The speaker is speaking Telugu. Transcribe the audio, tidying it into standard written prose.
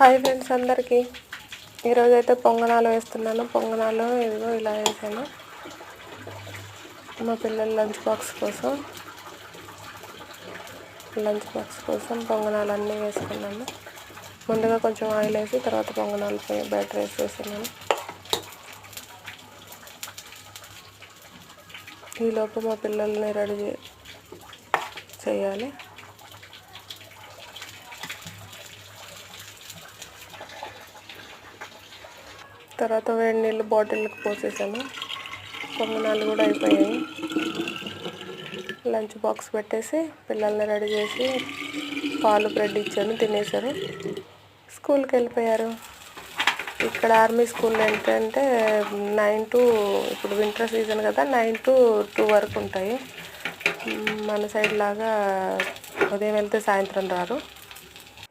హాయ్ ఫ్రెండ్స్ అందరికీ. ఈరోజు అయితే పొంగనాలు వేస్తున్నాను. పొంగనాలు ఇదిగో ఇలా వేసాను. మా పిల్లల లంచ్ బాక్స్ కోసం పొంగనాలు అన్నీ వేసుకున్నాను. ముందుగా కొంచెం ఆయిల్ వేసి తర్వాత పొంగనాలు బ్యాటర్ వేసేస్తున్నాను. ఈలోపు మా పిల్లల్ని రెడీ చేయాలి. తర్వాత వేడి నీళ్ళు బాటిల్కి పోసేసాను. పొంగనాలు కూడా అయిపోయాయి. లంచ్ బాక్స్ పెట్టేసి పిల్లల్ని రెడీ చేసి పాలు బ్రెడ్ ఇచ్చాను, తినేశారు, స్కూల్కి వెళ్ళిపోయారు. ఇక్కడ ఆర్మీ స్కూల్ ఏంటంటే 9 to, ఇప్పుడు వింటర్ సీజన్ కదా, 9 to 2 వరకు ఉంటాయి. మన సైడ్ లాగా ఉదయం వెళ్తే సాయంత్రం రారు.